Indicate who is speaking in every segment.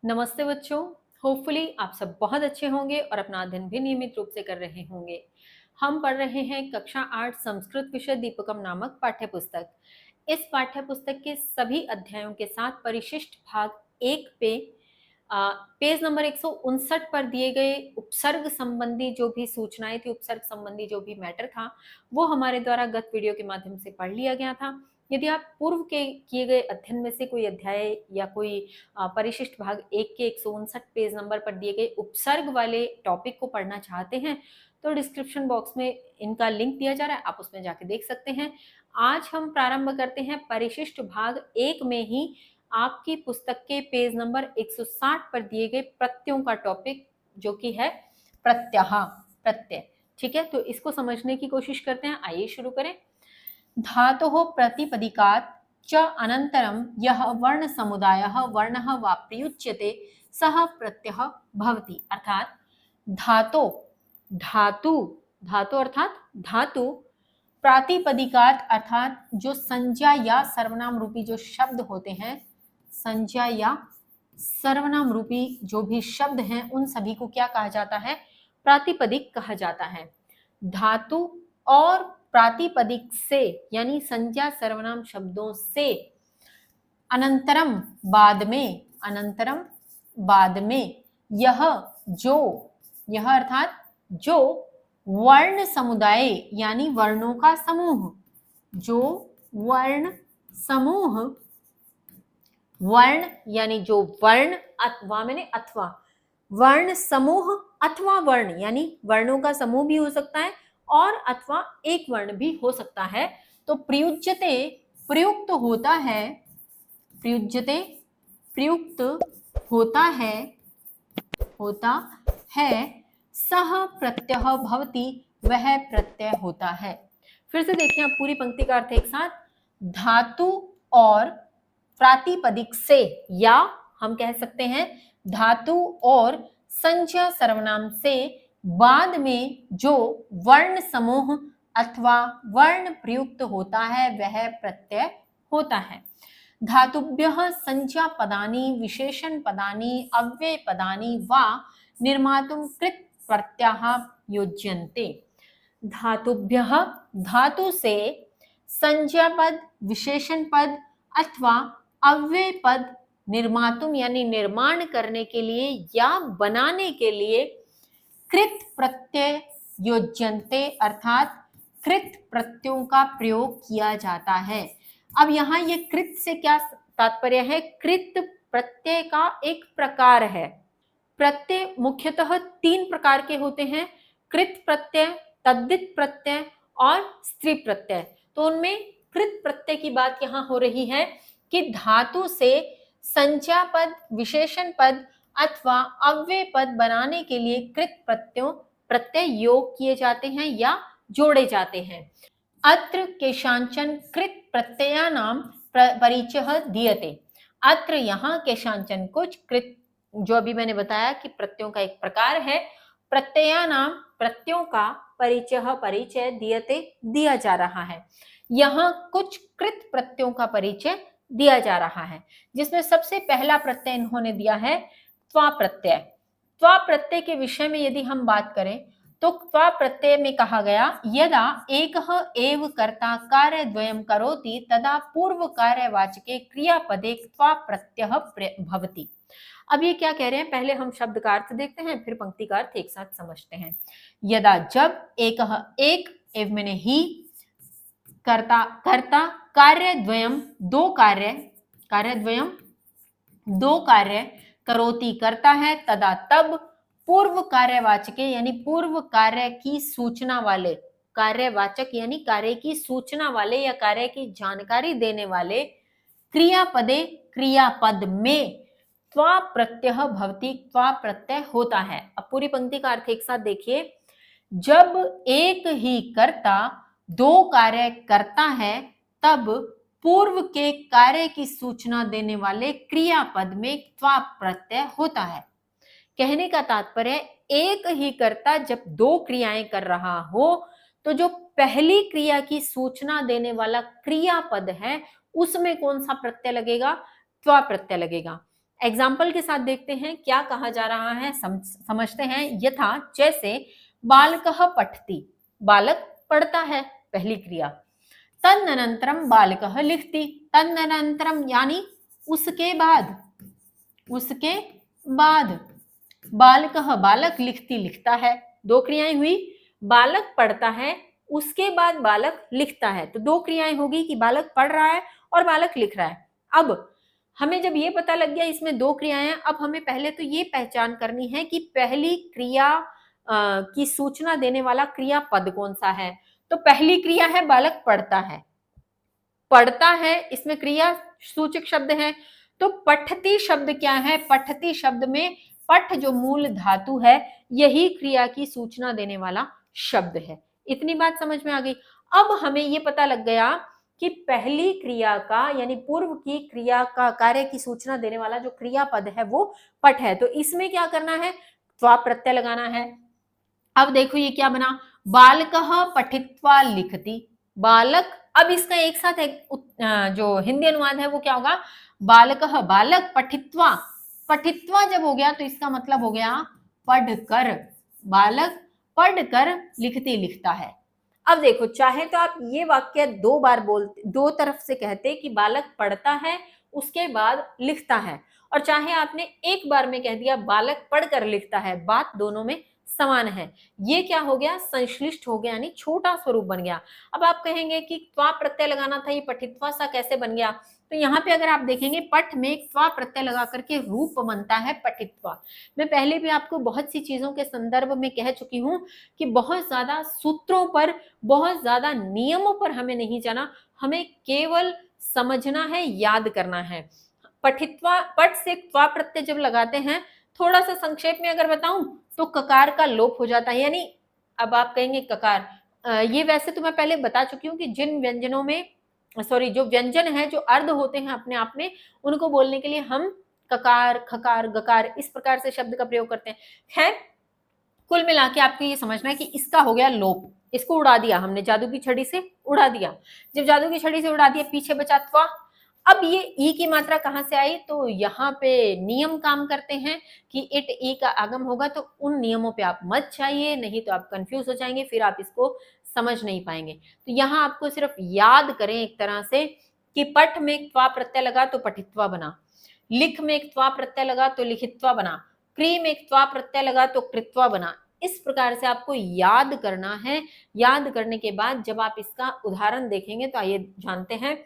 Speaker 1: नमस्ते बच्चों। होपफुली आप सब बहुत अच्छे होंगे और अपना अध्ययन भी नियमित रूप से कर रहे होंगे। हम पढ़ रहे हैं कक्षा 8 संस्कृत विषय दीपकम नामक पाठ्य पुस्तक। इस पाठ्य पुस्तक के सभी अध्यायों के साथ परिशिष्ट भाग 1 पे पेज नंबर 159 पर दिए गए उपसर्ग संबंधी जो भी सूचनाएं थी, उपसर्ग संबंधी जो भी मैटर था, वो हमारे द्वारा गत वीडियो के माध्यम से पढ़ लिया गया था। यदि आप पूर्व के किए गए अध्ययन में से कोई अध्याय या कोई परिशिष्ट भाग 1 के 159 पेज नंबर पर दिए गए उपसर्ग वाले टॉपिक को पढ़ना चाहते हैं तो डिस्क्रिप्शन बॉक्स में इनका लिंक दिया जा रहा है, आप उसमें जाके देख सकते हैं। आज हम प्रारंभ करते हैं परिशिष्ट भाग 1 में ही आपकी पुस्तक के पेज नंबर 160 पर दिए गए प्रत्ययों का टॉपिक, जो कि है प्रत्यय। प्रत्यय, ठीक है। तो इसको समझने की कोशिश करते हैं। आइए शुरू करें। धातोः प्रतिपदिकात् च अनन्तरं यः वर्ण समुदायः वर्णः वा प्रयुज्यते सः प्रत्ययः भवति। अर्थात धातो धातु धातु अर्थात धातु प्रातिपदिकात अर्थात जो संज्ञा या सर्वनाम रूपी जो शब्द होते हैं, संज्ञा या सर्वनाम रूपी जो भी शब्द हैं, उन सभी को क्या कहा जाता है? प्रातिपदिक कहा जाता है। धातु और प्रातिपदिक से यानी संज्ञा सर्वनाम शब्दों से अनंतरम बाद में, अनंतरम बाद में यह जो, यह अर्थात जो वर्ण समुदाय यानी वर्णों का समूह, जो वर्ण समूह, वर्ण यानी जो वर्ण, अथवा मैंने अथवा, वर्ण समूह अथवा वर्ण यानी वर्णों का समूह भी हो सकता है और अथवा एक वर्ण भी हो सकता है। तो प्रयुज्यते प्रयुक्त होता है, प्रयुज्यते प्रयुक्त होता है, होता है, सह प्रत्यय भवति वह प्रत्यय होता है। फिर से देखिए आप पूरी पंक्ति का अर्थ एक साथ। धातु और प्रातिपदिक से, या हम कह सकते हैं धातु और संज्ञा सर्वनाम से बाद में जो वर्ण समूह अथवा वर्ण प्रयुक्त होता है वह प्रत्यय होता है। धातुभ्यः संज्ञा पदानि विशेषण पदानि अव्यय पदानि वा निर्मातुं कृत प्रत्ययाः योज्यन्ते। धातुभ्यः धातु से संज्ञा पद, विशेषण पद अथवा अव्यय पद निर्मातुम यानी निर्माण करने के लिए या बनाने के लिए कृत प्रत्यय योज्यन्ते अर्थात कृत प्रत्ययों का प्रयोग किया जाता है। अब यहाँ ये कृत से क्या तात्पर्य है? कृत प्रत्यय का एक प्रकार है। प्रत्यय मुख्यतः 3 प्रकार के होते हैं, कृत प्रत्यय, तद्धित प्रत्यय और स्त्री प्रत्यय। तो उनमें कृत प्रत्यय की बात यहाँ हो रही है कि धातु से संज्ञा पद, विशेषण पद अथवा अव्यय पद बनाने के लिए कृत प्रत्यय योग किए जाते हैं या जोड़े जाते हैं। अत्र केषांचन कृत प्रत्ययानां परिचयः दीयते। अत्र यहाँ केषांचन कुछ कृत, जो अभी मैंने बताया कि प्रत्ययों का एक प्रकार है, प्रत्ययानां प्रत्ययों का परिचय दीयते दिया जा रहा है। यहाँ कुछ कृत प्रत्ययों का परिचय दिया जा रहा है, जिसमें सबसे पहला प्रत्यय इन्होंने दिया है त्वा प्रत्यय। त्वा प्रत्यय के विषय में यदि हम बात करें तो त्वा प्रत्यय में कहा गया यदा एकः एव कर्ता कार्यद्वयं करोति तदा पूर्व कार्यवाचके क्रियापदे त्वा प्रत्ययः भवति। अब ये क्या कह रहे हैं, पहले हम शब्द का अर्थ देखते हैं, फिर पंक्ति का अर्थ एक साथ समझते हैं। यदा जब एकः एक एव मैंने ही, कर्ता कर्ता कार्यद्वयं दो कार्य, कार्यद्वयं दो कार्य करोति करता है, तदा तब पूर्व कार्यवाचके यानी पूर्व कार्य की सूचना वाले, कार्यवाचक यानी कार्य की सूचना वाले या कार्य की जानकारी देने वाले क्रियापदे क्रियापद में त्वा प्रत्यय भवति, त्वा प्रत्यय होता है। अब पूरी पंक्ति का अर्थ एक साथ देखिए। जब एक ही कर्ता दो कार्य करता है तब पूर्व के कार्य की सूचना देने वाले क्रियापद में त्वा प्रत्यय होता है। कहने का तात्पर्य एक ही कर्ता जब दो क्रियाएं कर रहा हो तो जो पहली क्रिया की सूचना देने वाला क्रियापद है उसमें कौन सा प्रत्यय लगेगा? त्वा प्रत्यय लगेगा। एग्जाम्पल के साथ देखते हैं क्या कहा जा रहा है, समझते हैं। यथा जैसे बालकः पठति, बालक पढ़ता है, पहली क्रिया। तदनंतरम बालकः लिखति, तदनंतरम यानी उसके बाद, उसके बाद बालकः बालक लिखती लिखता है, दो क्रियाएं हुई। बालक पढ़ता है, उसके बाद बालक लिखता है, तो दो क्रियाएं होगी कि बालक पढ़ रहा है और बालक लिख रहा है। अब हमें जब ये पता लग गया इसमें दो क्रियाएं हैं, अब हमें पहले तो ये पहचान करनी है कि पहली क्रिया की सूचना देने वाला क्रियापद कौन सा है। तो पहली क्रिया है बालक पढ़ता है, पढ़ता है इसमें क्रिया सूचक शब्द है। तो पठती शब्द क्या है, पठती शब्द में पठ जो मूल धातु है यही क्रिया की सूचना देने वाला शब्द है। इतनी बात समझ में आ गई। अब हमें ये पता लग गया कि पहली क्रिया का यानी पूर्व की क्रिया का कार्य की सूचना देने वाला जो क्रियापद है वो पठ है। तो इसमें क्या करना है, त्वा प्रत्यय लगाना है। अब देखो ये क्या बना, बालकः पठित्वा लिखति, बालक। अब इसका एक साथ जो हिंदी अनुवाद है वो क्या होगा, बालकः बालक पठित्वा, पठित्वा जब हो गया तो इसका मतलब हो गया पढ़कर, बालक पढ़कर लिखती लिखता है। अब देखो चाहे तो आप ये वाक्य दो बार बोलते, दो तरफ से कहते कि बालक पढ़ता है उसके बाद लिखता है, और चाहे आपने एक बार में कह दिया बालक पढ़कर लिखता है, बात दोनों में समान है। ये क्या हो गया, संश्लिष्ट हो गया, यानी छोटा स्वरूप बन गया। अब आप कहेंगे कि त्वा प्रत्यय लगाना था, ये पठित्वा सा कैसे बन गया। तो यहाँ पे अगर आप देखेंगे पठ में त्वा प्रत्यय लगा करके रूप बनता है पठित्वा। मैं पहले भी आपको बहुत सी चीजों के संदर्भ में कह चुकी हूँ कि बहुत ज्यादा सूत्रों पर, बहुत ज्यादा नियमों पर हमें नहीं जाना, हमें केवल समझना है, याद करना है। पठित्वा, पठ से त्वा प्रत्यय जब लगाते हैं, थोड़ा सा संक्षेप में अगर बताऊं तो ककार का लोप हो जाता है। यानी अब आप कहेंगे ककार, ये वैसे तो मैं पहले बता चुकी हूँ कि जिन व्यंजनों में, सॉरी, जो व्यंजन है जो अर्ध होते हैं अपने आप में, उनको बोलने के लिए हम ककार, खकार, गकार इस प्रकार से शब्द का प्रयोग करते हैं। खैर कुल मिला के आपको ये समझना है कि इसका हो गया लोप, इसको उड़ा दिया हमने, जादू की छड़ी से उड़ा दिया। जब जादू की छड़ी से उड़ा दिया, पीछे बचा त्वा। अब ये ई की मात्रा कहां से आई, तो यहाँ पे नियम काम करते हैं कि इट ई का आगम होगा, तो उन नियमों पे आप मत जाइए, नहीं तो आप कंफ्यूज हो जाएंगे, फिर आप इसको समझ नहीं पाएंगे। तो यहाँ आपको सिर्फ याद करें एक तरह से कि पठ में एक त्वा प्रत्यय लगा तो पठित्वा बना, लिख में एक त्वा प्रत्यय लगा तो लिखित्वा बना, क्री में एक त्वा प्रत्यय लगा तो कृत्वा बना। इस प्रकार से आपको याद करना है। याद करने के बाद जब आप इसका उदाहरण देखेंगे तो आइए जानते हैं।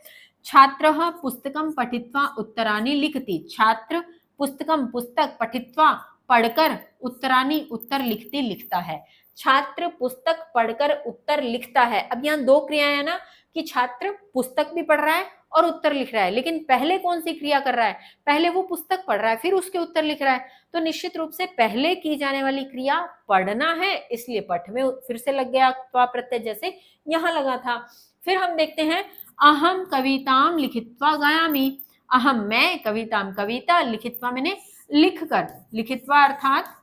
Speaker 1: छात्रः पुस्तकं पठित्वा उत्तराणि लिखति, छात्र पुस्तकं पुस्तक पठित्वा पढ़कर उत्तराणि उत्तर लिखती लिखता है। छात्र पुस्तक पढ़कर उत्तर लिखता है। अब यहाँ दो क्रियाएं है ना, कि छात्र पुस्तक भी पढ़ रहा है और उत्तर लिख रहा है, लेकिन पहले कौन सी क्रिया कर रहा है, पहले वो पुस्तक पढ़ रहा है फिर उसके उत्तर लिख रहा है। तो निश्चित रूप से पहले की जाने वाली क्रिया पढ़ना है, इसलिए पठ में फिर से लग गया त्वा प्रत्यय, जैसे यहाँ लगा था। फिर हम देखते हैं अहम कविताम लिखित्वा गायामि, अहम मैं, कविताम कविता, लिखित्वा मैंने लिख कर, लिखित्वा अर्थात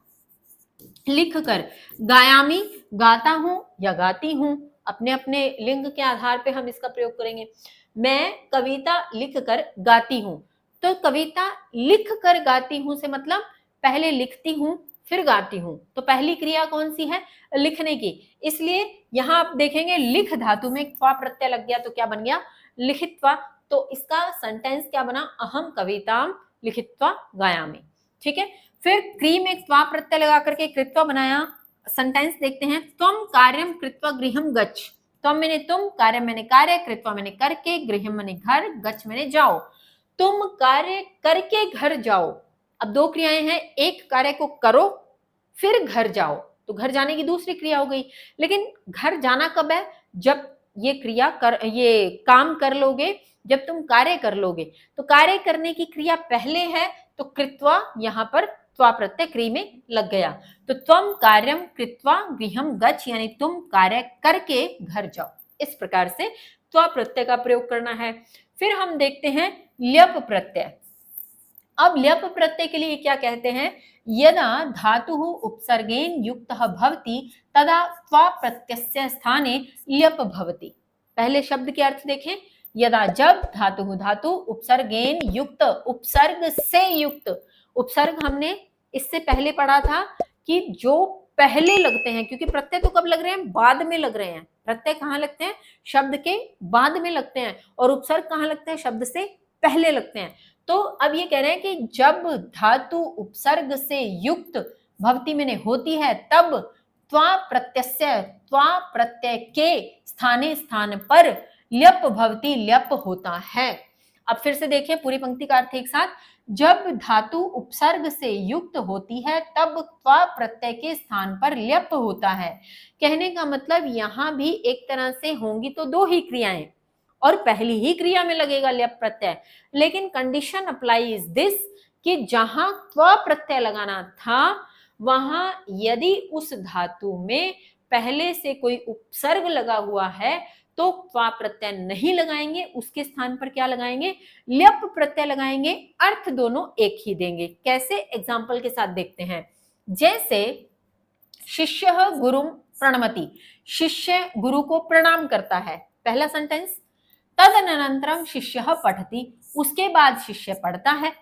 Speaker 1: लिख कर, गायामी गाता हूं या गाती हूं, अपने अपने लिंग के आधार पे हम इसका प्रयोग करेंगे। मैं कविता लिख कर गाती हूं, तो कविता लिख कर गाती हूं से मतलब पहले लिखती हूं फिर गाती हूं, तो पहली क्रिया कौन सी है, लिखने की। इसलिए यहां आप देखेंगे लिख धातु में त्वा प्रत्यय लग गया तो क्या बन गया, लिखित्वा। तो इसका सेंटेंस क्या बना, अहम कविताम लिखित्वा गायामि। ठीक है, फिर क्री में त्वा प्रत्यय लगा करके कृत्वा बनाया। सेंटेंस देखते हैं, त्वम कार्यम कृत्वा गृहम गच्छ, त्वम मैंने तुम, कार्य मैंने कार्य, कृत्वा मैंने करके, गृहम मैंने घर, गच्छ मैंने जाओ। तुम कार्य करके घर जाओ। अब दो क्रियाएं हैं, एक कार्य को करो फिर घर जाओ, तो घर जाने की दूसरी क्रिया हो गई। लेकिन घर जाना कब है, जब ये क्रिया कर, ये काम कर लोगे, जब तुम कार्य कर लोगे। तो कार्य करने की क्रिया पहले है, तो कृत्वा यहाँ पर त्वा प्रत्यय क्री में लग गया। तो त्वम कार्यम कृत्वा गृहम गच्छ, यानी तुम कार्य करके घर जाओ। इस प्रकार से त्वा प्रत्यय का प्रयोग करना है। फिर हम देखते हैं ल्यप प्रत्यय। अब ल्यप प्रत्यय के लिए क्या कहते हैं, यदा धातुः उपसर्गेन युक्तः भवति तदा त्वा प्रत्ययस्य स्थाने ल्यप भवति। पहले शब्द के अर्थ देखें, यदा जब धातुः धातु उपसर्गेन युक्त, उपसर्ग से युक्त, उपसर्ग हमने इससे पहले पढ़ा था कि जो पहले लगते हैं, क्योंकि प्रत्यय तो कब लग रहे हैं, बाद में लग रहे हैं। प्रत्यय कहाँ लगते हैं, शब्द के बाद में लगते हैं, और उपसर्ग कहाँ लगते हैं, शब्द से पहले लगते हैं। तो अब ये कह रहे हैं कि जब धातु उपसर्ग से युक्त भवति में होती है तब त्वा प्रत्यय के स्थान पर ल्यप भवति ल्यप होता है। अब फिर से देखिए पूरी पंक्ति का अर्थ एक साथ, जब धातु उपसर्ग से युक्त होती है तब त्वा प्रत्यय के स्थान पर ल्यप होता है। कहने का मतलब यहाँ भी एक तरह से होंगी तो दो ही क्रियाएं, और पहली ही क्रिया में लगेगा ल्यप प्रत्यय, लेकिन कंडीशन अप्लाई इज दिस कि जहां त्वा प्रत्यय लगाना था वहां यदि उस धातु में पहले से कोई उपसर्ग लगा हुआ है तो त्वा प्रत्यय नहीं लगाएंगे, उसके स्थान पर क्या लगाएंगे, ल्यप प्रत्यय लगाएंगे। अर्थ दोनों एक ही देंगे। कैसे, एग्जाम्पल के साथ देखते हैं। जैसे शिष्य गुरुम प्रणमति, शिष्य गुरु को प्रणाम करता है, पहला सेंटेंस। तदनंतरम शिष्य पठति, उसके बाद शिष्य पढ़ता है।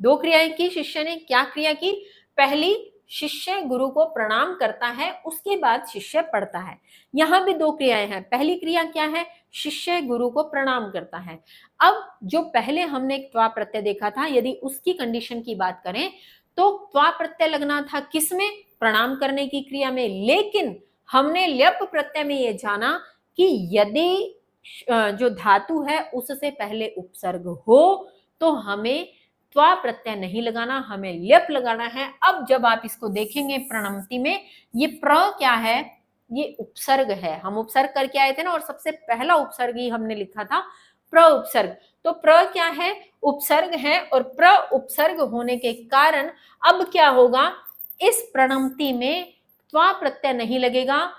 Speaker 1: दो क्रियाएं की शिष्य ने, क्या क्रिया की, पहली शिष्य गुरु को प्रणाम करता है, उसके बाद शिष्य पढ़ता है। यहां भी दो क्रियाएं हैं। पहली क्रिया क्या है, शिष्य गुरु को प्रणाम करता है। अब जो पहले हमने एक त्वा प्रत्यय देखा था, यदि उसकी कंडीशन की बात करें तो त्वा प्रत्यय लगना था किसमें, प्रणाम करने की क्रिया में, लेकिन हमने ल्यप प्रत्यय में यह जाना कि यदि जो धातु है उससे पहले उपसर्ग हो तो हमें त्वा प्रत्यय नहीं लगाना, हमें ल्यप लगाना है। अब जब आप इसको देखेंगे प्रणमति में, ये प्र क्या है, ये उपसर्ग है। हम उपसर्ग करके आए थे ना, और सबसे पहला उपसर्ग ही हमने लिखा था प्र उपसर्ग। तो प्र क्या है, उपसर्ग है, और प्र उपसर्ग होने के कारण अब क्या होगा, इस प्रणमति में त्वा प्रत्यय नहीं लगेगा।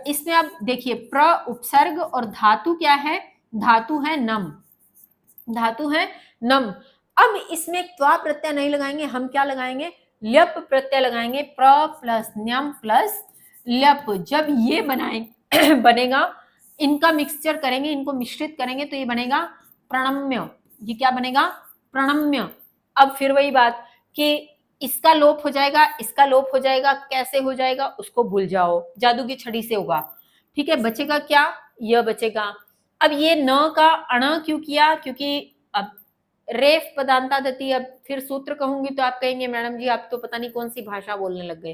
Speaker 1: इसमें आप देखिए प्र उपसर्ग और धातु क्या है, धातु है नम, धातु है नम। अब इसमें त्वा प्रत्यय नहीं लगाएंगे, हम क्या लगाएंगे, ल्यप प्रत्यय लगाएंगे। प्र प्लस न्यम प्लस ल्यप, जब ये बनेगा, इनका मिक्सचर करेंगे, इनको मिश्रित करेंगे तो ये बनेगा प्रणम्य। ये क्या बनेगा, प्रणम्य। अब फिर वही बात कि इसका लोप हो जाएगा, इसका लोप हो जाएगा, कैसे हो जाएगा उसको भूल जाओ, जादू की छड़ी से होगा। ठीक है, बचेगा क्या, यह बचेगा। अब ये न का अण क्यों किया, क्योंकि अब रेफ पदांता दती, अब फिर सूत्र कहूंगी तो आप कहेंगे मैडम जी आप तो पता नहीं कौन सी भाषा बोलने लग गए।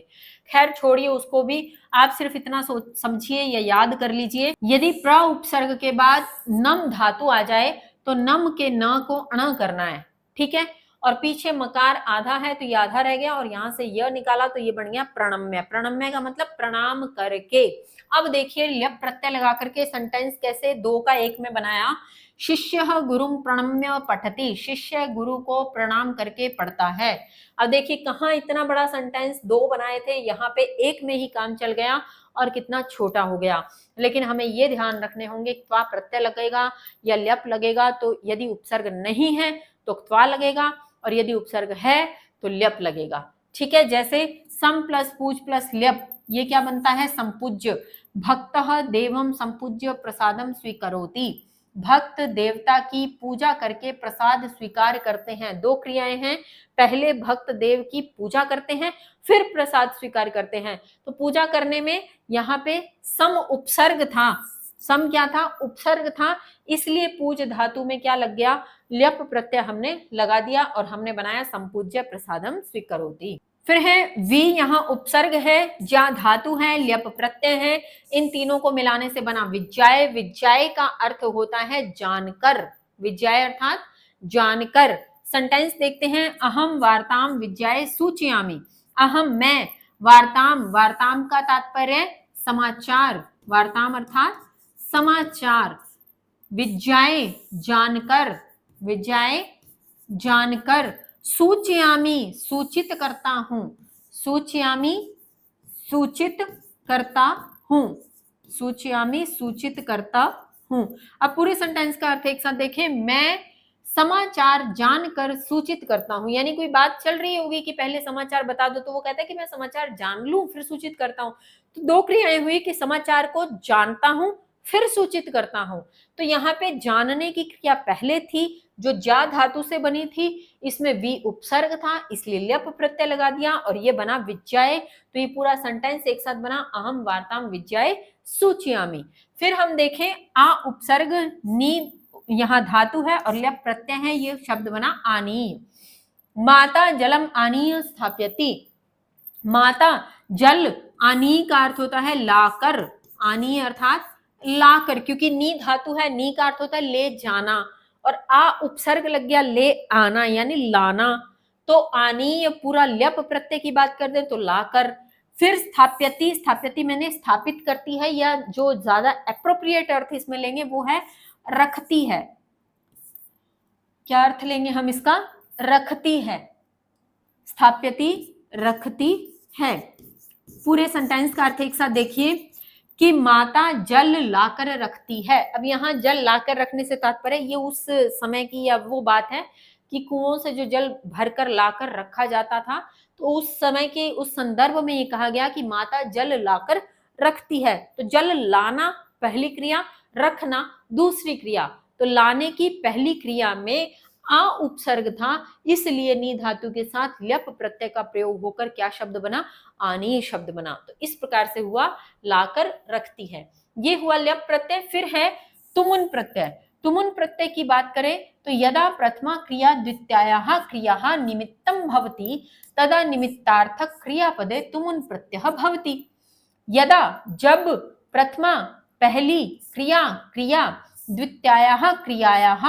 Speaker 1: खैर छोड़िए उसको भी, आप सिर्फ इतना समझिए या याद कर लीजिए, यदि प्र उपसर्ग के बाद नम धातु आ जाए तो नम के न को अण करना है। ठीक है, और पीछे मकार आधा है तो ये आधा रह गया, और यहां से यह निकाला तो ये बन गया प्रणम्य। प्रणम्य का मतलब प्रणाम करके। अब देखिए ल्यप प्रत्यय लगा करके सेंटेंस कैसे दो का एक में बनाया। शिष्य गुरुम प्रणम्य पठति, शिष्य गुरु को प्रणाम करके पढ़ता है। अब देखिए कहाँ इतना बड़ा सेंटेंस दो बनाए थे, यहाँ पे एक में ही काम चल गया और कितना छोटा हो गया। लेकिन हमें ये ध्यान रखने होंगे त्वा प्रत्यय लगेगा या ल्यप लगेगा, तो यदि उपसर्ग नहीं है तो त्वा लगेगा, और यदि उपसर्ग है तो ल्यप लगेगा। ठीक है, जैसे सम प्लस पूज प्लस ल्यप, ये क्या बनता है, संपूज्य। भक्तः देवम संपूज्य प्रसादम स्वीकरोति, भक्त देवता की पूजा करके प्रसाद स्वीकार करते हैं। दो क्रियाएं हैं, पहले भक्त देव की पूजा करते हैं फिर प्रसाद स्वीकार करते हैं। तो पूजा करने में यहाँ पे सम उपसर्ग था, सम क्या था, उपसर्ग था, इसलिए पूज धातु में क्या लग गया, ल्यप प्रत्यय हमने लगा दिया और हमने बनाया संपूज्य प्रसादम स्वीकरोति। फिर है वी, यहाँ उपसर्ग है, ज्या धातु है, ल्यप प्रत्यय है, इन तीनों को मिलाने से बना विज्याय। विज्याय का अर्थ होता है जानकर, विज्याय अर्थात जानकर। सेंटेंस देखते हैं, अहम वार्ताम विज्याय सूचयामि, अहम मैं, वार्ताम, वार्ताम का तात्पर्य समाचार, वार्ताम अर्थात समाचार, विज्याय जानकर, विज्याय जानकर, सूचयामि सूचित करता हूं, सूचयामि सूचित करता हूं, सूचयामि सूचित करता हूं। अब पूरे सेंटेंस का अर्थ एक साथ देखें, मैं समाचार जानकर सूचित करता हूं, यानी कोई बात चल रही होगी कि पहले समाचार बता दो, तो वो कहता है कि मैं समाचार जान लूं फिर सूचित करता हूं। तो दो क्रियाएं हुई कि समाचार को जानता हूं फिर सूचित करता हूं। तो यहाँ पे जानने की क्रिया पहले थी जो जा धातु से बनी थी, इसमें वी उपसर्ग था इसलिए ल्यप प्रत्यय लगा दिया और ये बना विज्ञाय। तो ये पूरा सेंटेंस एक साथ बना अहम वार्ताम विज्ञाय सूचयामि। फिर हम देखें आ उपसर्ग नी यहाँ धातु है और ल्यप प्रत्यय है, ये शब्द बना आनीय। माता जलम आनीय स्थाप्यति, माता जल आनीय का अर्थ होता है लाकर, आनीय अर्थात लाकर, क्योंकि नी धातु है, नी का अर्थ होता है ले जाना और आ उपसर्ग लग गया ले आना यानी लाना। तो आनीय पूरा ल्यप प्रत्यय की बात कर दे तो लाकर। फिर स्थाप्यति, स्थाप्यति मैंने स्थापित करती है, या जो ज्यादा एप्रोप्रिएट अर्थ इसमें लेंगे वो है रखती है। क्या अर्थ लेंगे हम इसका? रखती है, स्थाप्यति रखती है। पूरे सेंटेंस का अर्थ एक साथ देखिए कि माता जल लाकर रखती है। अब यहाँ जल लाकर रखने से तात्पर्य ये उस समय की या वो बात है कि कुओं से जो जल भरकर लाकर रखा जाता था, तो उस समय के उस संदर्भ में ये कहा गया कि माता जल लाकर रखती है। तो जल लाना पहली क्रिया, रखना दूसरी क्रिया। तो लाने की पहली क्रिया में आ उपसर्ग था, इसलिए नी धातु के साथ ल्यप प्रत्यय का प्रयोग होकर क्या शब्द बना? आनीय शब्द बना। तो इस प्रकार से हुआ लाकर रखती है, ये हुआ ल्यप प्रत्यय। फिर है तुमुन प्रत्यय। तुमुन प्रत्यय की बात करें तो यदा प्रथमा क्रिया द्वितीयायाः क्रियाः निमित्तं भवति तदा निमित्तार्थक क्रियापदे तुमुन प्रत्ययः भवति। यदा जब प्रथमा पहली क्रिया द्वितीयायाः क्रियायाः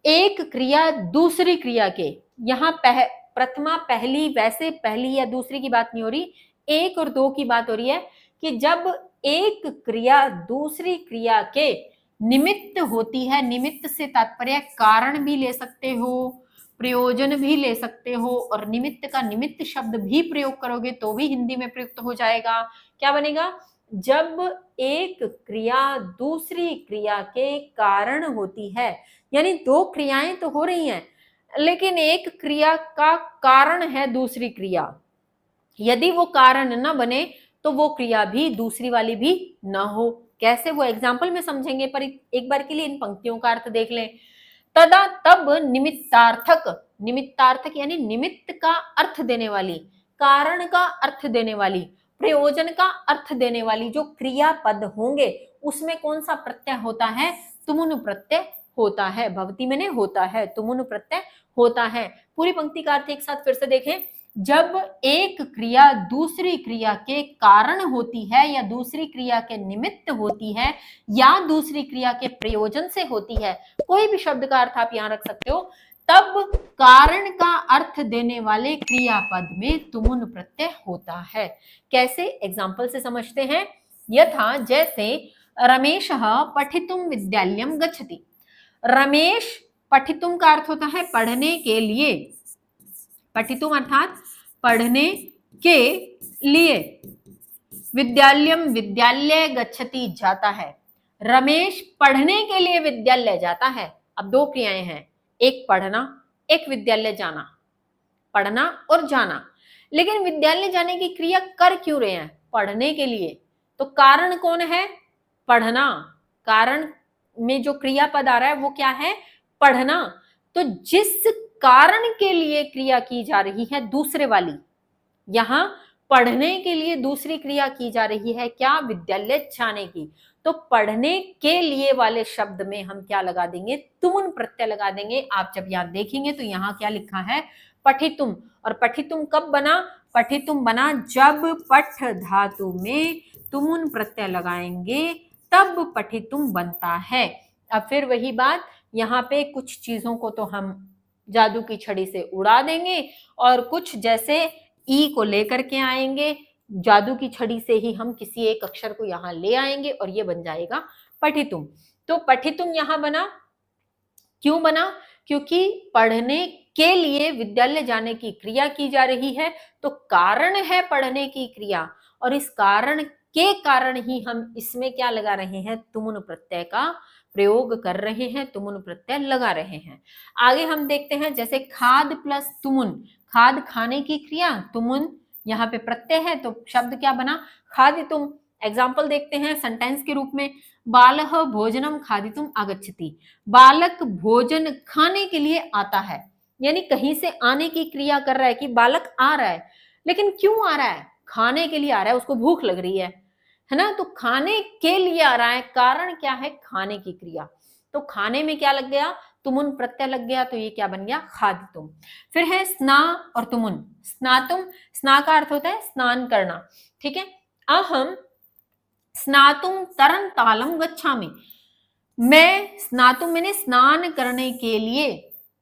Speaker 1: एक क्रिया दूसरी क्रिया के, यहाँ प्रथमा पहली, वैसे पहली या दूसरी की बात नहीं हो रही, एक और दो की बात हो रही है कि जब एक क्रिया दूसरी क्रिया के निमित्त होती है, निमित्त से तात्पर्य कारण भी ले सकते हो, प्रयोजन भी ले सकते हो, और निमित्त का निमित्त शब्द भी प्रयोग करोगे तो भी हिंदी में प्रयुक्त हो जाएगा। क्या बनेगा? जब एक क्रिया दूसरी क्रिया के कारण होती है, यानी दो क्रियाएं तो हो रही हैं लेकिन एक क्रिया का कारण है दूसरी क्रिया, यदि वो कारण न बने तो वो क्रिया भी दूसरी वाली भी न हो। कैसे? वो एग्जाम्पल में समझेंगे, पर एक बार के लिए इन पंक्तियों का अर्थ देख लें। तदा तब निमित्तार्थक, निमित्तार्थक यानी निमित्त का अर्थ देने वाली, कारण का अर्थ देने वाली, प्रयोजन का अर्थ देने वाली जो क्रियापद होंगे उसमें कौन सा प्रत्यय होता है? तुमुन प्रत्यय होता है। भवती मैंने होता है, तुमुन प्रत्यय होता है। पूरी पंक्ति का अर्थ एक साथ फिर से देखें। जब एक क्रिया दूसरी क्रिया के कारण होती है या दूसरी क्रिया के निमित्त होती है या दूसरी क्रिया के प्रयोजन से होती है, कोई भी शब्द का अर्थ आप यहां रख सकते हो, तब कारण का अर्थ देने वाले क्रियापद में तुमुन प्रत्यय होता है। कैसे? एग्जाम्पल से समझते हैं। यथा जैसे रमेशः पठितुम विद्यालयम गच्छति। रमेश, पठितुम का अर्थ होता है पढ़ने के लिए, पठितुम अर्थात पढ़ने के लिए, विद्यालयम विद्यालय गच्छति जाता है। रमेश पढ़ने के लिए विद्यालय जाता है। अब दो क्रियाएं हैं, एक पढ़ना, एक विद्यालय जाना, पढ़ना और जाना। लेकिन विद्यालय जाने की क्रिया कर क्यों रहे हैं? पढ़ने के लिए। तो कारण कौन है? पढ़ना। कारण में जो क्रियापद आ रहा है वो क्या है? पढ़ना। तो जिस कारण के लिए क्रिया की जा रही है दूसरे वाली, यहां पढ़ने के लिए दूसरी क्रिया की जा रही है, क्या? विद्यालय जाने की। तो पढ़ने के लिए वाले शब्द में हम क्या लगा देंगे? तुमुन प्रत्यय लगा देंगे। आप जब यहां देखेंगे तो यहां क्या लिखा है? पठितुम। और पठितुम कब बना? पठितुम बना जब पठ धातु में तुमुन प्रत्यय लगाएंगे तब पठितुम बनता है। अब फिर वही बात, यहाँ पे कुछ चीजों को तो हम जादू की छड़ी से उड़ा देंगे और कुछ जैसे ई को लेकर के आएंगे, जादू की छड़ी से ही हम किसी एक अक्षर को यहाँ ले आएंगे और ये बन जाएगा पठितुम। तो पठितुम यहाँ बना, क्यों बना? क्योंकि पढ़ने के लिए विद्यालय जाने की क्रिया की जा रही है, तो कारण है पढ़ने की क्रिया, और इस कारण के कारण ही हम इसमें क्या लगा रहे हैं? तुमुन प्रत्यय का प्रयोग कर रहे हैं, तुमुन प्रत्यय लगा रहे हैं। आगे हम देखते हैं, जैसे खाद प्लस तुमुन, खाद खाने की क्रिया, तुमुन यहाँ पे प्रत्यय है तो शब्द क्या बना? खादितुम। एग्जाम्पल देखते हैं सेंटेंस के रूप में। बालः भोजनम खादितुम आगच्छति, बालक भोजन खाने के लिए आता है, यानी कहीं से आने की क्रिया कर रहा है कि बालक आ रहा है, लेकिन क्यों आ रहा है? खाने के लिए आ रहा है, उसको भूख लग रही है ना, तो खाने के लिए आ रहा है, कारण क्या है? खाने की क्रिया। तो खाने में क्या लग गया? तुमुन प्रत्यय लग गया, तो ये क्या बन गया? खादितुम। फिर है स्ना और तुमुन। स्नातुम, स्ना का अर्थ होता है स्नान करना, ठीक है। अहम स्नातुम तरंतालम गच्छामि, मैं स्नातुम मैंने स्नान करने के लिए,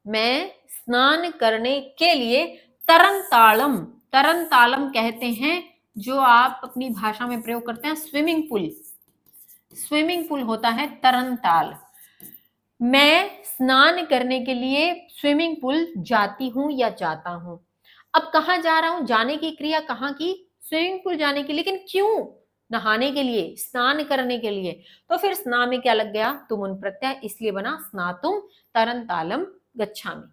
Speaker 1: मैं स्नान करने के लिए तरंतालम, तरंतालम कहते हैं जो आप अपनी भाषा में प्रयोग करते हैं स्विमिंग पूल, स्विमिंग पूल होता है तरंताल। मैं स्नान करने के लिए स्विमिंग पूल जाती हूं या जाता हूं। अब कहां जा रहा हूं? जाने की क्रिया कहां की? स्विमिंग पूल जाने की, लेकिन क्यों? नहाने के लिए, स्नान करने के लिए। तो फिर स्ना में क्या लग गया? तुमुन प्रत्यय, इसलिए बना स्नातुम तरंतालम गच्छामि।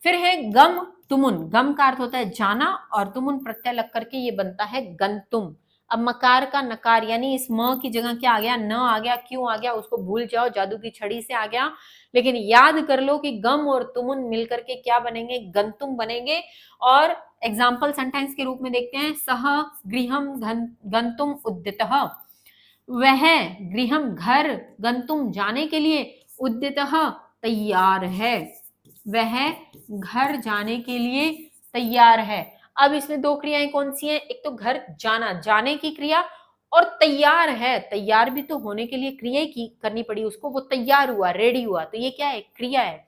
Speaker 1: फिर है गम तुमुन, गम का अर्थ होता है जाना, और तुमुन प्रत्यय लग करके ये बनता है गंतुम। अब मकार का नकार यानी इस म की जगह क्या आ गया? न आ गया। क्यों आ गया? उसको भूल जाओ, जादू की छड़ी से आ गया, लेकिन याद कर लो कि गम और तुमुन मिलकर के क्या बनेंगे? गंतुम बनेंगे। और एग्जाम्पल सेंटेंस के रूप में देखते हैं। सह गृहम गंतुम उद्यतः, वह गृहम घर, गंतुम जाने के लिए, उद्यतः तैयार है, वह घर जाने के लिए तैयार है। अब इसमें दो क्रियाएं कौन सी हैं? एक तो घर जाना, जाने की क्रिया, और तैयार है, तैयार भी तो होने के लिए क्रिया की करनी पड़ी उसको, वो तैयार हुआ, रेडी हुआ, तो ये क्या है? क्रिया है।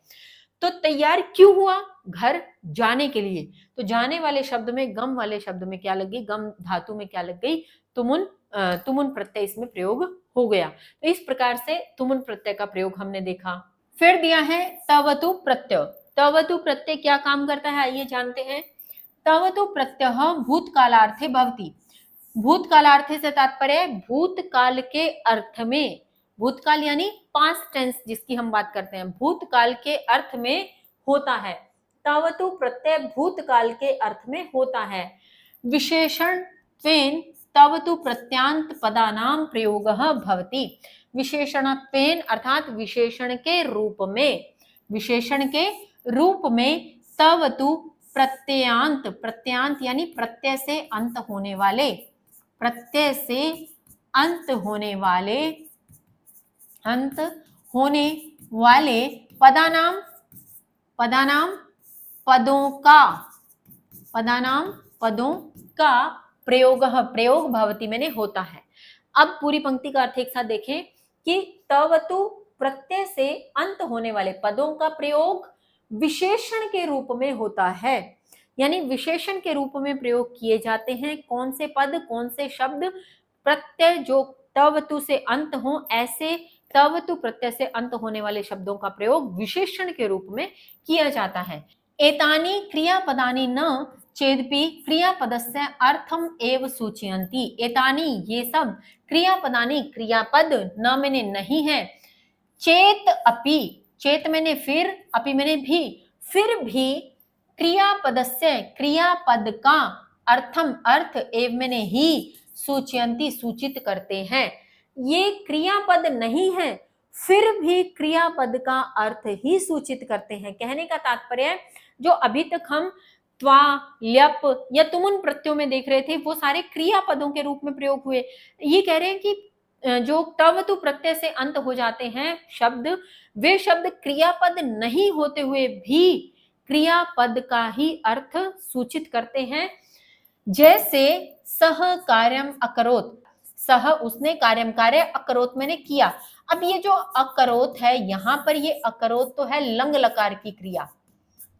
Speaker 1: तो तैयार क्यों हुआ? घर जाने के लिए। तो जाने वाले शब्द में, गम वाले शब्द में क्या लग गई? गम धातु में क्या लग गई? तुमुन, तुमुन प्रत्यय इसमें प्रयोग हो गया। तो इस प्रकार से तुमुन प्रत्यय का प्रयोग हमने देखा। फिर दिया है तवतु प्रत्यय। तवतु प्रत्यय क्या काम करता है, आइए जानते हैं। तवतु प्रत्यय भूतकालार्थे भवति, भूतकालार्थे से तात्पर्य भूतकाल के अर्थ में, भूतकाल यानी पास्ट टेंस जिसकी हम बात करते हैं, भूतकाल के अर्थ में होता है। तावतु प्रत्यय भूतकाल के अर्थ में होता है। विशेषण त्वेन तवतु प्रत्यांत पदानाम प्रयोगः भवति, विशेषणत्वेन अर्थात विशेषण के रूप में, विशेषण के रूप में तवतु प्रत्ययांत, प्रत्यांत यानी प्रत्यय से अंत होने वाले, प्रत्यय से अंत होने वाले, अंत होने वाले पदानाम, पदानाम पदों का, पदानाम पदों का प्रयोग, प्रयोग भवति मैंने होता है। अब पूरी पंक्ति का अर्थ एक साथ देखें कि तवतु प्रत्यय से अंत होने वाले पदों का प्रयोग विशेषण के रूप में होता है, यानी विशेषण के रूप में प्रयोग किए जाते हैं। कौन से पद, कौन से शब्द? प्रत्यय जो तवतु से अंत हो, ऐसे तवतु प्रत्यय से अंत होने वाले शब्दों का प्रयोग विशेषण के रूप में किया जाता है। एतानि क्रियापदानि न चेदपि क्रियापदस्य अर्थम एव सूचयन्ति, एतानि ये सब, क्रियापदानि क्रियापद, न मैंने नहीं है, चेत अपि, चेत मैंने फिर, अपि मैंने भी, फिर भी क्रियापदस्य क्रियापद का अर्थम अर्थ एव मैंने ही सूचयन्ति सूचित करते हैं। ये क्रियापद नहीं है, फिर भी क्रियापद का अर्थ ही सूचित करते हैं। कहने का तात्पर्य जो अभी तक हम त्वा, ल्यप या तुमुन प्रत्ययों में देख रहे थे, वो सारे क्रियापदों के रूप में प्रयोग हुए। ये कह रहे हैं कि जो तवतु प्रत्यय से अंत हो जाते हैं शब्द, वे शब्द क्रियापद नहीं होते हुए भी क्रियापद का ही अर्थ सूचित करते हैं। जैसे सह कार्यम अकरोत, सह उसने, कार्यम कार्य, अकरोत मैंने किया। अब ये जो अकरोत है, यहां पर ये अकरोत तो है लंग लकार की क्रिया,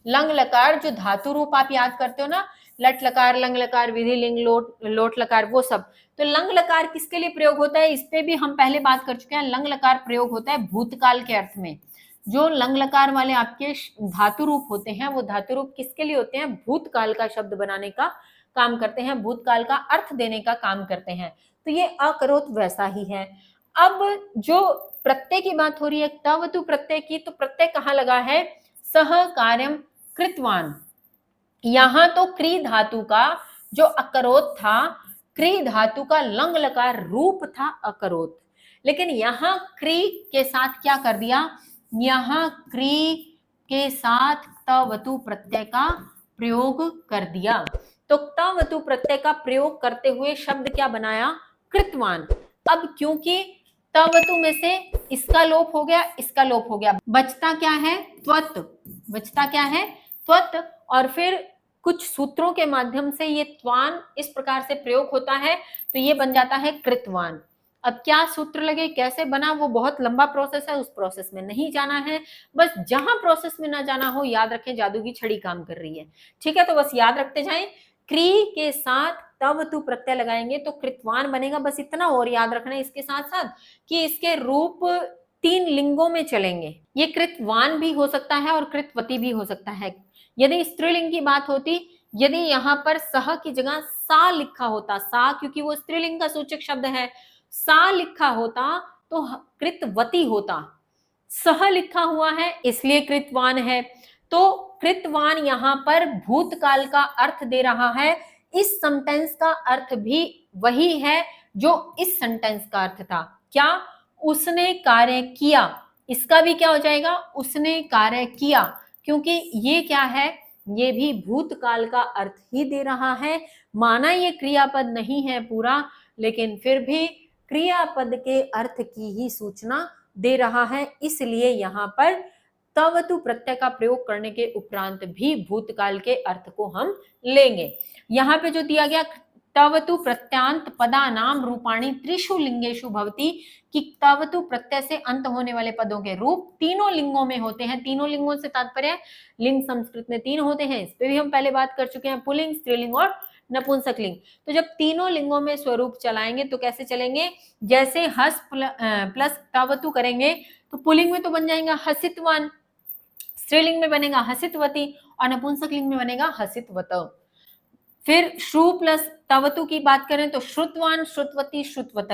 Speaker 1: लंग लकार जो धातु रूप आप याद करते हो ना, लट लकार, लंग लकार, विधि लिंग, लोट लकार, वो सब। तो लंग लकार किसके लिए प्रयोग होता है? इस पे भी हम पहले बात कर चुके हैं। लंग लकार प्रयोग होता है भूतकाल के अर्थ में। जो लंग लकार वाले आपके धातु रूप होते हैं, वो धातु रूप किसके लिए होते हैं? भूतकाल का शब्द बनाने का काम करते हैं, भूतकाल का अर्थ देने का काम करते हैं। तो ये अकरोत वैसा ही है। अब जो प्रत्यय की बात हो रही है, तवतु प्रत्यय की, तो प्रत्यय कहाँ लगा है? सह कार्यम कृतवान। यहां तो क्री धातु का जो अकरोत था, क्री धातु का लंग लकार रूप था अकरोत, लेकिन यहाँ क्री के साथ क्या कर दिया, यहाँ क्री के साथ तवतु प्रत्यय का प्रयोग कर दिया। तो तवतु प्रत्यय का प्रयोग करते हुए शब्द क्या बनाया, कृतवान। अब क्योंकि तवतु में से इसका लोप हो गया, इसका लोप हो गया, बचता क्या है, त्वत, बचता क्या है, त्वत। और फिर कुछ सूत्रों के माध्यम से ये त्वान इस प्रकार से प्रयोग होता है, तो ये बन जाता है कृतवान। अब क्या सूत्र लगे, कैसे बना, वो बहुत लंबा प्रोसेस है, उस प्रोसेस में नहीं जाना है। बस जहां प्रोसेस में ना जाना हो, याद रखें जादू की छड़ी काम कर रही है, ठीक है। तो बस याद रखते जाएं, क्री के साथ तवतु प्रत्यय लगाएंगे तो कृतवान बनेगा। बस इतना और याद रखना है इसके साथ साथ कि इसके रूप 3 लिंगों में चलेंगे। ये कृतवान भी हो सकता है और कृतवती भी हो सकता है। यदि स्त्रीलिंग की बात होती, यदि यहाँ पर सह की जगह सा लिखा होता, सा क्योंकि वो स्त्रीलिंग का सूचक शब्द है, सा लिखा होता तो कृतवती होता। सह लिखा हुआ है इसलिए कृतवान है। तो कृतवान यहाँ पर भूतकाल का अर्थ दे रहा है। इस सेंटेंस का अर्थ भी वही है जो इस सेंटेंस का अर्थ था। क्या, उसने कार्य किया, इसका भी क्या हो जाएगा, उसने कार्य किया, क्योंकि ये क्या है, ये भी भूतकाल का अर्थ ही दे रहा है। माना ये क्रियापद नहीं है पूरा, लेकिन फिर भी क्रियापद के अर्थ की ही सूचना दे रहा है, इसलिए यहाँ पर तवतु प्रत्यय का प्रयोग करने के उपरांत भी भूतकाल के अर्थ को हम लेंगे। यहाँ पे जो दिया गया, तवतु प्रत्यांत पदानाम रूपाणी त्रिषु लिंगेषु भवति, कि तवतु प्रत्यय से अंत होने वाले पदों के रूप तीनों लिंगों में होते हैं। तीनों लिंगों से तात्पर्य लिंग संस्कृत में 3 होते हैं, इस पे भी हम पहले बात कर चुके हैं, पुल्लिंग, स्त्रीलिंग और नपुंसक लिंग। तो जब तीनों लिंगों में स्वरूप चलाएंगे तो कैसे चलेंगे, जैसे हस प्लस तवतु करेंगे तो पुल्लिंग में तो बन जाएगा हसितवान, स्त्रीलिंग में बनेगा हसितवती और नपुंसक लिंग में बनेगा हसितवत। फिर श्रु प्लस तवतु की बात करें तो श्रुतवान, श्रुतवती, श्रुतवत।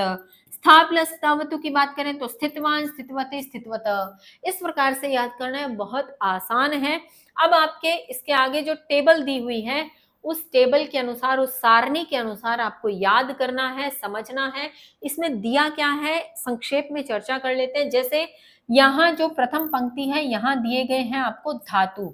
Speaker 1: स्था प्लस तवतु की बात करें तो स्थितवान, स्थितवती, स्थितवत। इस प्रकार से याद करना है, बहुत आसान है। अब आपके इसके आगे जो टेबल दी हुई है, उस टेबल के अनुसार, उस सारणी के अनुसार आपको याद करना है, समझना है। इसमें दिया क्या है, संक्षेप में चर्चा कर लेते हैं। जैसे यहाँ जो प्रथम पंक्ति है, यहाँ दिए गए हैं आपको धातु,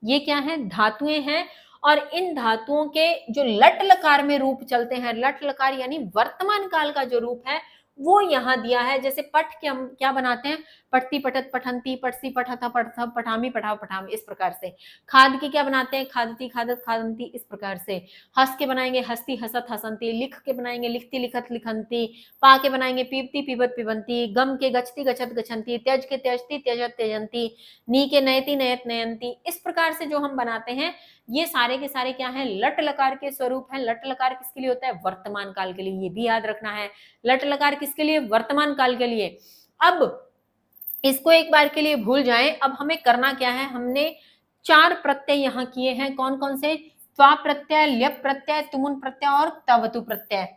Speaker 1: ये क्या है, धातुएं हैं। और इन धातुओं के जो लट लकार में रूप चलते हैं, लट लकार यानी वर्तमान काल का जो रूप है वो यहाँ दिया है। जैसे पठ के हम क्या बनाते हैं, पठती, पठत, पठंती, पठसी, पठथ, पठथ, पठामी, पठाव, पठाम, इस प्रकार से। खाद की क्या बनाते हैं, खादती, खादत, खादंती, इस प्रकार से। हस के बनाएंगे हस्ती, हसत, हसंती। लिख के बनाएंगे लिखती, लिखत, लिखंती। पा के बनाएंगे पीपती, पीबत, पिबंती। गम के गचती, गचत, गछंती। त्यज के त्यजती, त्यजत, त्यजंती। नी के नयति, नयत, नयंती। इस प्रकार से जो हम बनाते हैं, ये सारे के सारे क्या हैं, लट लकार के स्वरूप हैं। लट लकार किसके लिए होता है, वर्तमान काल के लिए, ये भी याद रखना है। लट लकार किसके लिए, वर्तमान काल के लिए। अब इसको एक बार के लिए भूल जाएं। अब हमें करना क्या है, हमने 4 प्रत्यय यहाँ किए हैं। कौन कौन से, त्वा प्रत्यय, ल्यप प्रत्यय, तुमुन प्रत्यय और तवतु प्रत्यय।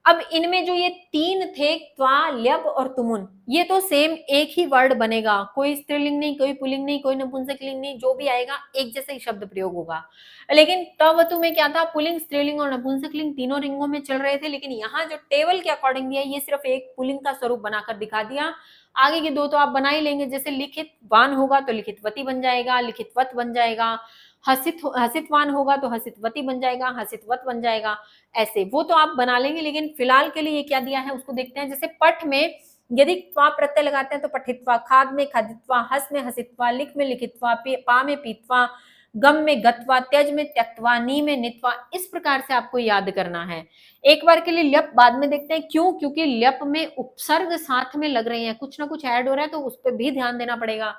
Speaker 1: अब इनमें जो ये 3 थे, त्वा, ल्यप और तुमुन, ये तो सेम एक ही वर्ड बनेगा, कोई स्त्रीलिंग नहीं, कोई पुल्लिंग नहीं, कोई नपुंसक लिंग नहीं, जो भी आएगा एक जैसा ही शब्द प्रयोग होगा। लेकिन तवतु में क्या था, पुल्लिंग, स्त्रीलिंग और नपुंसक लिंग तीनों लिंगों में चल रहे थे। लेकिन यहाँ जो टेबल के अकॉर्डिंग दिया, ये सिर्फ एक पुल्लिंग का स्वरूप बनाकर दिखा दिया। आगे के 2 तो आप बना ही लेंगे। जैसे लिखित वान होगा तो लिखितवती बन जाएगा, लिखितवत बन जाएगा। हसितवान होगा तो हसितवती बन जाएगा, हसितवत बन जाएगा। ऐसे वो तो आप बना लेंगे, लेकिन फिलहाल के लिए ये क्या दिया है उसको देखते हैं। जैसे पठ में यदि त्वा प्रत्यय लगाते हैं तो पठित्वा, खाद में खादित्वा, हस में हसित्वा, लिख में लिखित्वा, पा में पीत्वा, गम में गत्वा, त्यज में त्यक्त्वा, नी में नित्वा। इस प्रकार से आपको याद करना है। एक बार के लिए ल्यप बाद में देखते हैं, क्यों, क्योंकि ल्यप में उपसर्ग साथ में लग रहे हैं, कुछ ना कुछ ऐड हो रहा है, तो उस पर भी ध्यान देना पड़ेगा।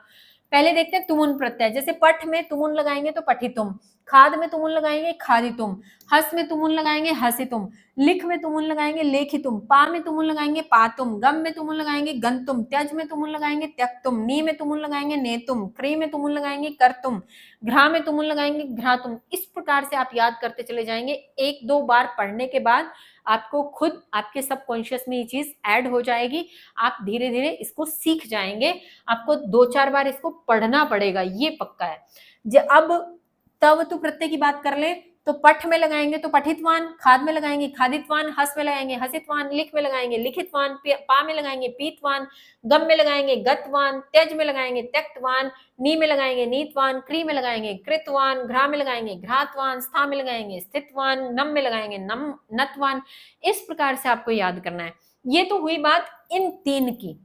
Speaker 1: पहले देखते हैं तुमुन प्रत्यय। जैसे पठ में तुमुन लगाएंगे तो पठितुम, खाद में तुमुन लगाएंगे खादितुम, हस में तुमुन लगाएंगे हसितुम, लिख में तुमुन लगाएंगे लेखितुम, पा में तुमुन लगाएंगे पातुम, गम में तुमुन लगाएंगे गंतुम, त्यज में तुमुन लगाएंगे त्यक्तुम, नी में तुमुन लगाएंगे नेतुम, क्री में तुमुन लगाएंगे करतुम, घ्रा में तुमुन लगाएंगे घ्रातुम। इस प्रकार से आप याद करते चले जाएंगे। 1-2 बार पढ़ने के बाद आपको खुद आपके सबकॉन्शियस में ये चीज ऐड हो जाएगी। आप धीरे धीरे इसको सीख जाएंगे। आपको 2-4 बार इसको पढ़ना पड़ेगा, ये पक्का है। अब तवतु प्रत्यय की बात कर ले तो पठ में लगाएंगे तो पठितवान, खाद में लगाएंगे खादितवान, हस में लगाएंगे हसितवान, लिख में लगाएंगे लिखितवान, पा में लगाएंगे पीतवान, गम में लगाएंगे गतवान, त्यज में लगाएंगे त्यक्तवान, नी में लगाएंगे नीतवान, क्री में लगाएंगे कृतवान, घ्रा में लगाएंगे घ्रातवान, स्था में लगाएंगे स्थितवान, नम में लगाएंगे नम नतवान। इस प्रकार से आपको याद करना है। ये तो हुई बात इन 3 की।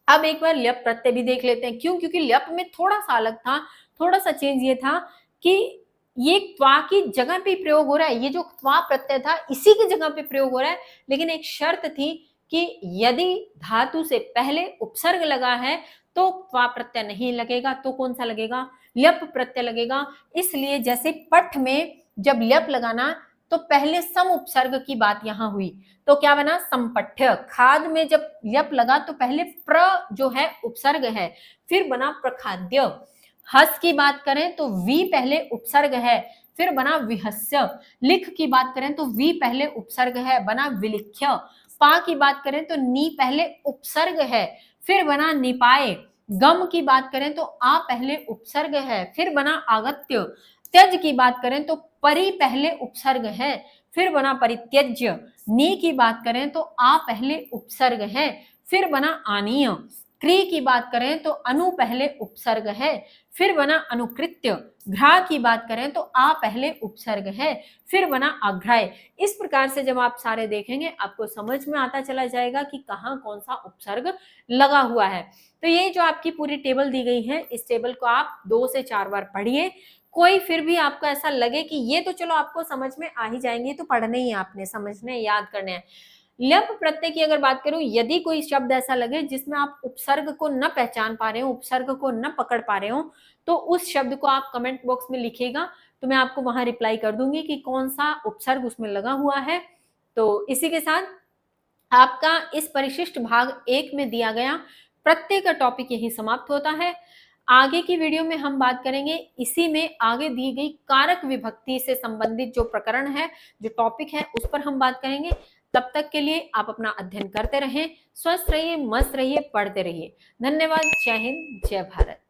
Speaker 1: अब एक बार ल्यप प्रत्यय भी देख लेते हैं। क्यों? क्योंकि ल्यप में थोड़ा सा अलग था, थोड़ा सा चेंज ये था कि ये त्वा की जगह पे प्रयोग हो रहा है। ये जो त्वा प्रत्यय था इसी की जगह पे प्रयोग हो रहा है, लेकिन एक शर्त थी कि यदि धातु से पहले उपसर्ग लगा है तो त्वा प्रत्यय नहीं लगेगा। तो कौन सा लगेगा? ल्यप प्रत्यय लगेगा। इसलिए जैसे पठ में जब ल्यप लगाना तो पहले सम उपसर्ग की बात यहां हुई, तो क्या बना? संपठ्य। खाद में जब ल्यप लगा तो पहले प्र जो है उपसर्ग है, फिर बना प्रखाद्य। हस की बात करें तो वी पहले उपसर्ग है, फिर बना विहस्य। लिख की बात करें तो वी पहले उपसर्ग है, बना विलिख्य। पा की बात करें तो नी पहले उपसर्ग है, फिर बना निपाय। गम की बात करें तो आ पहले उपसर्ग है, फिर बना आगत्य। त्यज की बात करें तो परि पहले उपसर्ग है, फिर बना परित्यज्य। नी की बात करें तो आ पहले उपसर्ग है, फिर बना आनीय। क्री की बात करें तो अनु पहले उपसर्ग है, फिर बना अनुकृत्य। घ्रा की बात करें तो आ पहले उपसर्ग है, फिर बना अघ्राय। इस प्रकार से जब आप सारे देखेंगे आपको समझ में आता चला जाएगा कि कहाँ कौन सा उपसर्ग लगा हुआ है। तो ये जो आपकी पूरी टेबल दी गई है, इस टेबल को आप 2 से 4 बार पढ़िए। कोई फिर भी आपको ऐसा लगे कि ये तो चलो आपको समझ में आ ही जाएंगे, तो पढ़ने ही आपने, समझने याद करने हैं। ल्यप प्रत्यय की अगर बात करूं, यदि कोई शब्द ऐसा लगे जिसमें आप उपसर्ग को न पहचान पा रहे हो, उपसर्ग को न पकड़ पा रहे हो, तो उस शब्द को आप कमेंट बॉक्स में लिखिएगा, तो मैं आपको वहां रिप्लाई कर दूंगी कि कौन सा उपसर्ग उसमें लगा हुआ है। तो इसी के साथ आपका इस परिशिष्ट भाग 1 में दिया गया प्रत्यय का टॉपिक यही समाप्त होता है। आगे की वीडियो में हम बात करेंगे इसी में आगे दी गई कारक विभक्ति से संबंधित जो प्रकरण है, जो टॉपिक है, उस पर हम बात करेंगे। तब तक के लिए आप अपना अध्ययन करते रहें, स्वस्थ रहिए, मस्त रहिए, पढ़ते रहिए। धन्यवाद। जय हिंद, जय भारत।